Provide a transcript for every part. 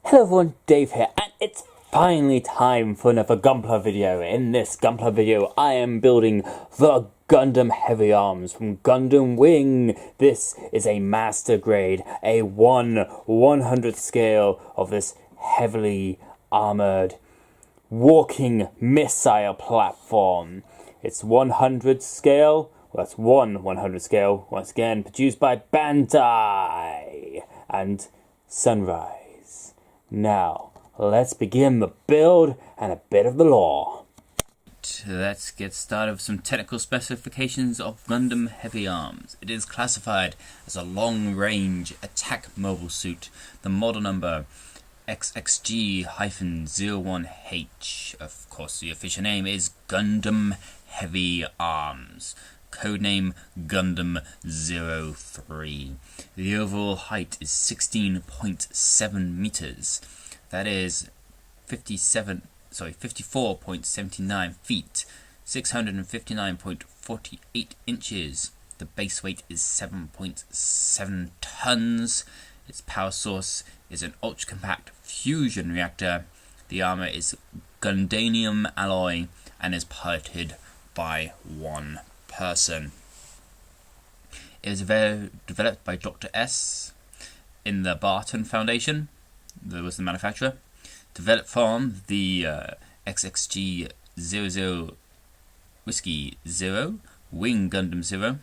Hello everyone, Dave here, and it's finally time for another Gunpla video. In this Gunpla video, I am building the Gundam Heavyarms from Gundam Wing. This is a master grade, a 1/100th scale of this heavily armored walking missile platform. It's 100 scale, well that's 1/100 scale, once again produced by Bandai and Sunrise. Now, let's begin the build and a bit of the lore. Let's get started with some technical specifications of Gundam Heavyarms. It is classified as a long-range attack mobile suit. The model number XXG-01H. Of course, the official name is Gundam Heavyarms. Codename Gundam 03. The overall height is 16.7 meters. That is 54.79 feet, 659.48 inches. The base weight is 7.7 tons. Its power source is an ultra-compact fusion reactor. The armor is Gundanium alloy and is piloted by one person. It was developed by Dr. S in the Barton Foundation. There was the manufacturer. Developed from the XXG 00 Whiskey 0 Wing Gundam 0,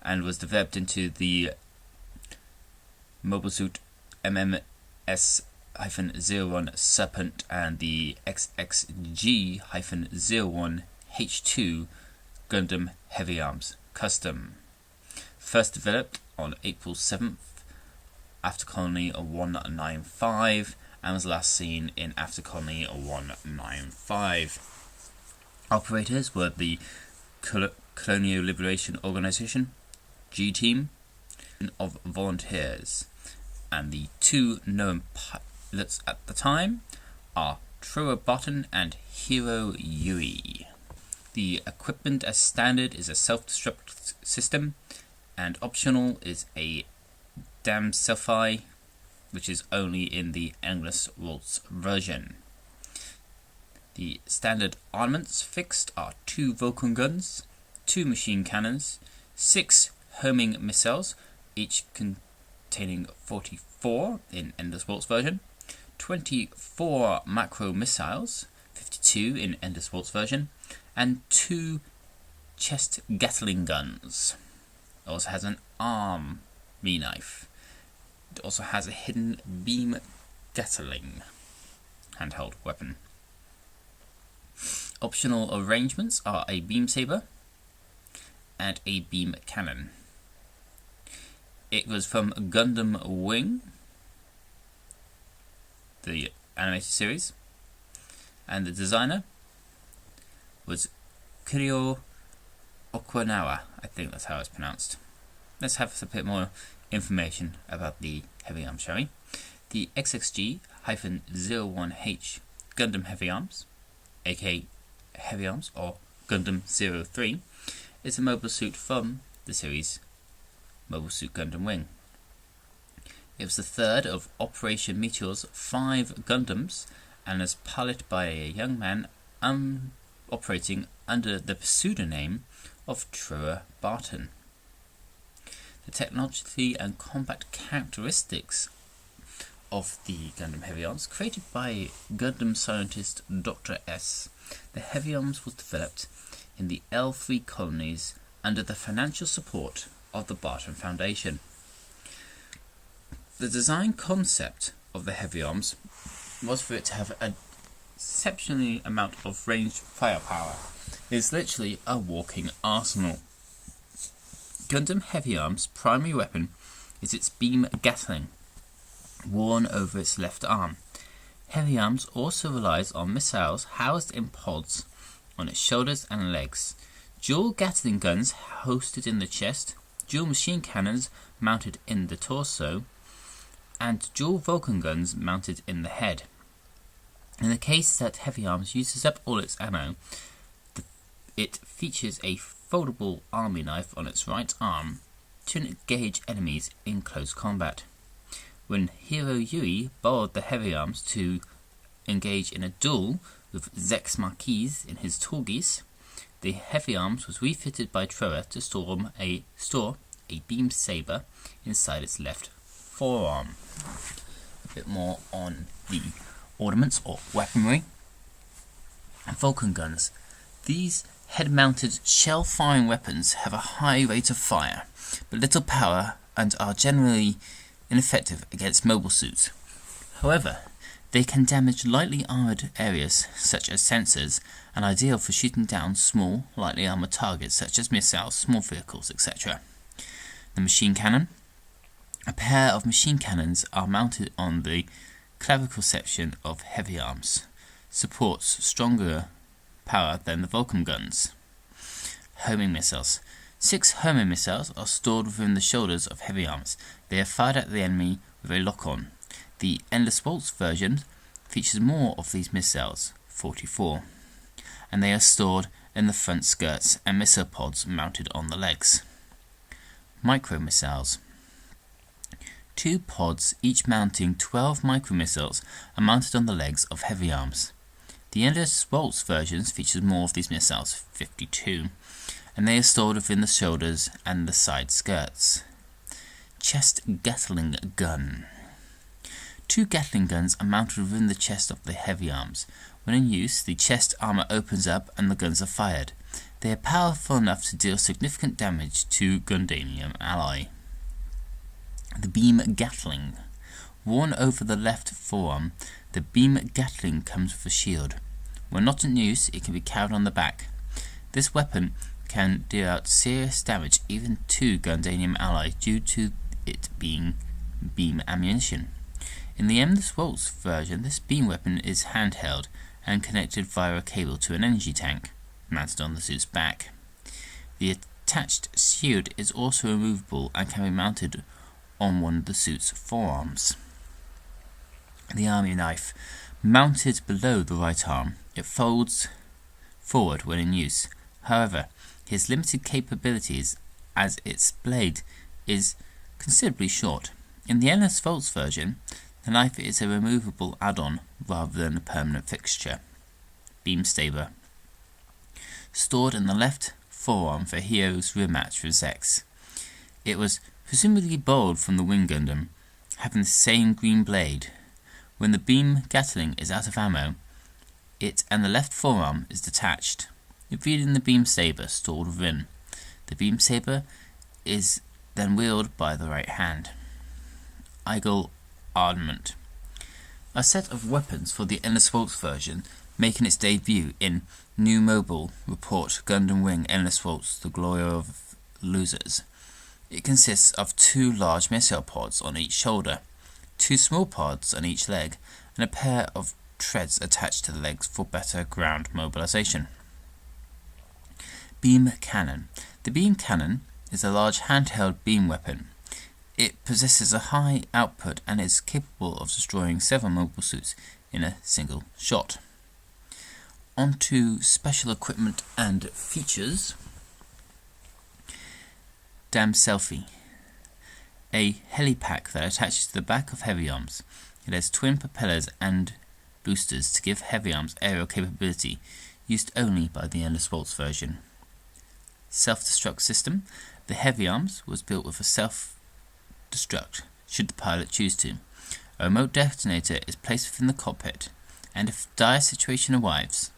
and was developed into the mobile suit MMS-01 Serpent and the XXG-01 H2 Gundam Heavyarms Custom. First developed on April 7th after Colony 195 and was last seen in After Colony 195. Operators were the Colonial Liberation Organization, G-Team of volunteers, and the two known pilots at the time are Troa Barton and Hiro Yui. The equipment as standard is a self-destruct system, and optional is a dam selfie, which is only in the endless waltz version. The standard armaments fixed are 2 Vulcan guns, 2 machine cannons, 6 homing missiles, each containing 44 in endless waltz version, 24 macro missiles, 52 in endless waltz version, and 2 chest Gatling guns. It also has an arm knife. It also has a hidden beam Gatling handheld weapon. Optional arrangements are a beam saber and a beam cannon. It was from Gundam Wing, the animated series, and the designer was Kiryo Okinawa. I think that's how it's pronounced. Let's have a bit more information about the Heavyarms, shall we? The XXG-01H Gundam Heavyarms, aka Heavyarms or Gundam 03, is a mobile suit from the series Mobile Suit Gundam Wing. It was the third of Operation Meteor's 5 Gundams and is piloted by a young man operating under the pseudonym of Troa Barton. The technology and combat characteristics of the Gundam Heavyarms created by Gundam scientist Dr. S. The Heavyarms was developed in the L3 colonies under the financial support of the Barton Foundation. The design concept of the Heavyarms was for it to have an exceptional amount of ranged firepower. It is literally a walking arsenal. Gundam Heavyarms' primary weapon is its beam Gatling, worn over its left arm. Heavyarms also relies on missiles housed in pods on its shoulders and legs, dual Gatling guns hosted in the chest, dual machine cannons mounted in the torso, and dual Vulcan guns mounted in the head. In the case that Heavyarms uses up all its ammo, it features a foldable army knife on its right arm to engage enemies in close combat. When Hero Yui borrowed the heavy arms to engage in a duel with Zex Marquis in his Torgis, the heavy arms was refitted by Troa to store a beam saber inside its left forearm. A bit more on the ordnance or weaponry. Vulcan guns. These head-mounted shell-firing weapons have a high rate of fire, but little power and are generally ineffective against mobile suits. However, they can damage lightly armoured areas such as sensors and are ideal for shooting down small, lightly armoured targets such as missiles, small vehicles, etc. The machine cannon. A pair of machine cannons are mounted on the clavicle section of heavy arms. Supports stronger power than the Vulcan guns. Homing missiles. 6 homing missiles are stored within the shoulders of heavy arms. They are fired at the enemy with a lock-on. The Endless Waltz version features more of these missiles, 44, and they are stored in the front skirts and missile pods mounted on the legs. Micro missiles. 2 pods, each mounting 12 micro missiles, are mounted on the legs of heavy arms. The Endless Waltz versions features more of these missiles, 52, and they are stored within the shoulders and the side skirts. Chest Gatling gun. 2 Gatling guns are mounted within the chest of the heavy arms. When in use, the chest armor opens up and the guns are fired. They are powerful enough to deal significant damage to Gundam ally. The Beam Gatling. Worn over the left forearm, the Beam Gatling comes with a shield. When not in use, it can be carried on the back. This weapon can deal out serious damage even to Gundam ally due to it being beam ammunition. In the Endless Waltz version, this beam weapon is handheld and connected via a cable to an energy tank, mounted on the suit's back. The attached shield is also removable and can be mounted on one of the suit's forearms. The Army Knife. Mounted below the right arm, it folds forward when in use. However, it has limited capabilities as its blade is considerably short. In the Endless Waltz version, the knife is a removable add-on rather than a permanent fixture. Beam Saber. Stored in the left forearm for Hero's rematch with Zex. It was presumably borrowed from the Wing Gundam, having the same green blade. When the beam Gatling is out of ammo, it and the left forearm is detached, revealing the beam saber stored within. The beam saber is then wielded by the right hand. Eagle Armament. A set of weapons for the Endless Waltz version, making its debut in New Mobile Report Gundam Wing Endless Waltz, The Glory of Losers. It consists of 2 large missile pods on each shoulder, 2 small pods on each leg, and a pair of treads attached to the legs for better ground mobilization. Beam Cannon. The beam cannon is a large handheld beam weapon. It possesses a high output and is capable of destroying several mobile suits in a single shot. On to special equipment and features. Dam Selfie. A helipack that attaches to the back of heavy arms. It has twin propellers and boosters to give heavy arms aerial capability, used only by the Endless Waltz version. Self-destruct system. The heavy arms was built with a self-destruct, should the pilot choose to. A remote detonator is placed within the cockpit, and if a dire situation arrives,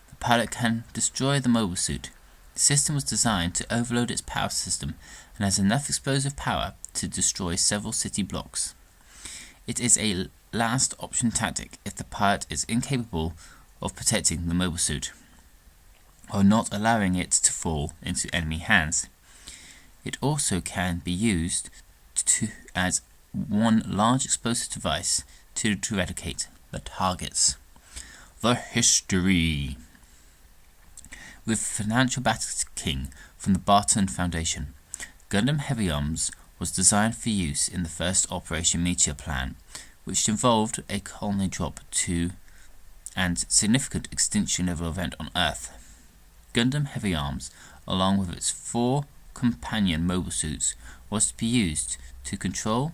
the pilot can destroy the mobile suit. The system was designed to overload its power system and has enough explosive power to destroy several city blocks. It is a last option tactic if the pilot is incapable of protecting the mobile suit, or not allowing it to fall into enemy hands. It also can be used as one large explosive device to eradicate the targets. The history. With financial backing from the Barton Foundation, Gundam Heavyarms was designed for use in the first Operation Meteor plan, which involved a colony drop to and significant extinction level event on Earth. Gundam Heavyarms, along with its 4 companion mobile suits, was to be used to control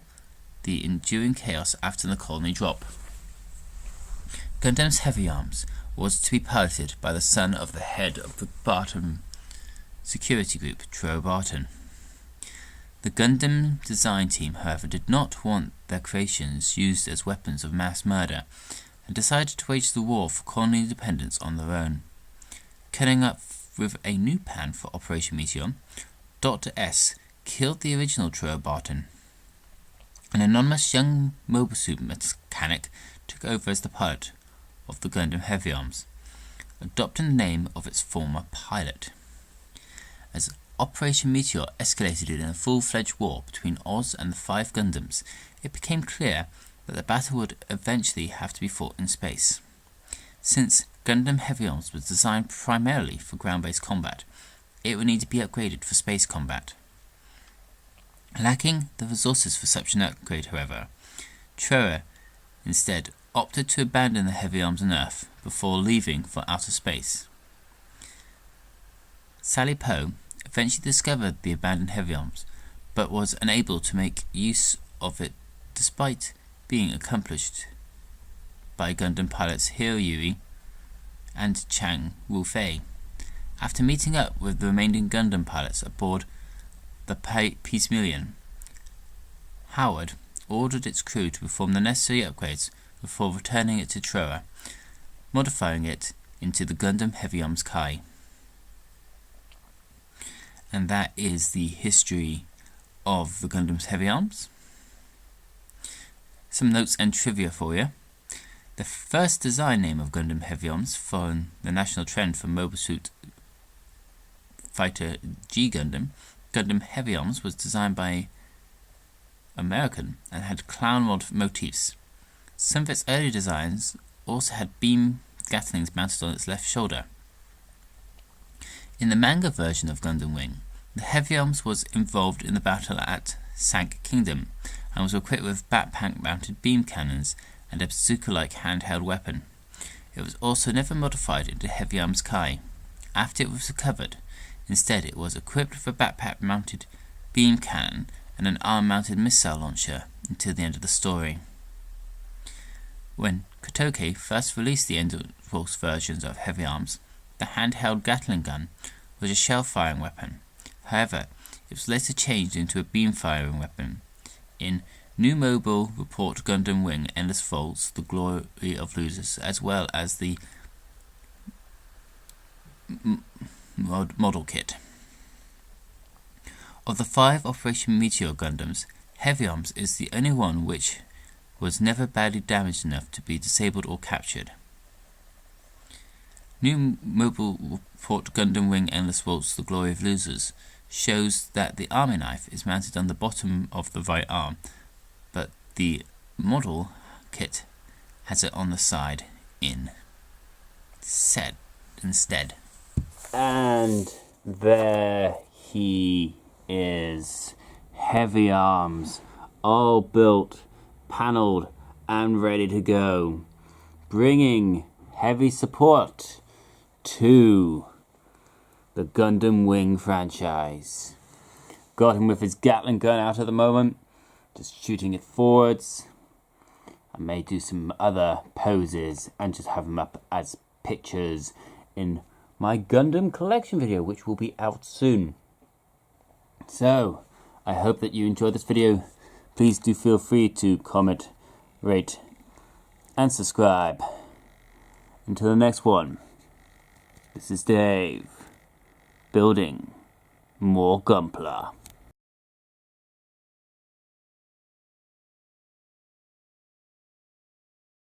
the enduring chaos after the colony drop. Gundam's Heavyarms was to be piloted by the son of the head of the Barton security group, Tro Barton. The Gundam design team, however, did not want their creations used as weapons of mass murder and decided to wage the war for colony independence on their own. Coming up with a new plan for Operation Meteor, Dr. S killed the original Tro Barton. An anonymous young mobile suit mechanic took over as the pilot of the Gundam Heavyarms, adopting the name of its former pilot. As Operation Meteor escalated in a full-fledged war between Oz and the 5 Gundams, it became clear that the battle would eventually have to be fought in space. Since Gundam Heavyarms was designed primarily for ground-based combat, it would need to be upgraded for space combat. Lacking the resources for such an upgrade, however, Tro instead opted to abandon the Heavyarms on Earth before leaving for outer space. Sally Poe eventually discovered the abandoned Heavyarms, but was unable to make use of it despite being accomplished by Gundam pilots Hiroyuri and Chang Wu-fei. After meeting up with the remaining Gundam pilots aboard the Peacemillion, Howard ordered its crew to perform the necessary upgrades before returning it to Troa, modifying it into the Gundam Heavyarms Kai. And that is the history of the Gundam's Heavyarms. Some notes and trivia for you. The first design name of Gundam Heavyarms, following the national trend for Mobile Suit Fighter G Gundam, Gundam Heavyarms was designed by American and had clown motifs. Some of its early designs also had beam Gatlings mounted on its left shoulder. In the manga version of Gundam Wing, the Heavyarms was involved in the battle at Sank Kingdom and was equipped with backpack-mounted beam cannons and a bazooka-like handheld weapon. It was also never modified into Heavyarms Kai. After it was recovered, instead it was equipped with a backpack-mounted beam cannon and an arm-mounted missile launcher until the end of the story. When Kotoke first released the End-Force versions of Heavyarms, the handheld Gatling gun was a shell-firing weapon. However, it was later changed into a beam-firing weapon. In New Mobile Report Gundam Wing Endless Volts, The Glory of Losers, as well as the model kit. Of the 5 Operation Meteor Gundams, Heavyarms is the only one which was never badly damaged enough to be disabled or captured. New Mobile Report Gundam Wing Endless Volts, The Glory of Losers shows that the army knife is mounted on the bottom of the right arm, but the model kit has it on the side instead. And there he is. Heavyarms, all built, panelled, and ready to go. Bringing heavy support to the Gundam Wing franchise. Got him with his Gatling gun out at the moment, just shooting it forwards. I may do some other poses and just have him up as pictures in my Gundam collection video, which will be out soon. So, I hope that you enjoyed this video. Please do feel free to comment, rate, and subscribe. Until the next one, this is Dave, building more Gunpla.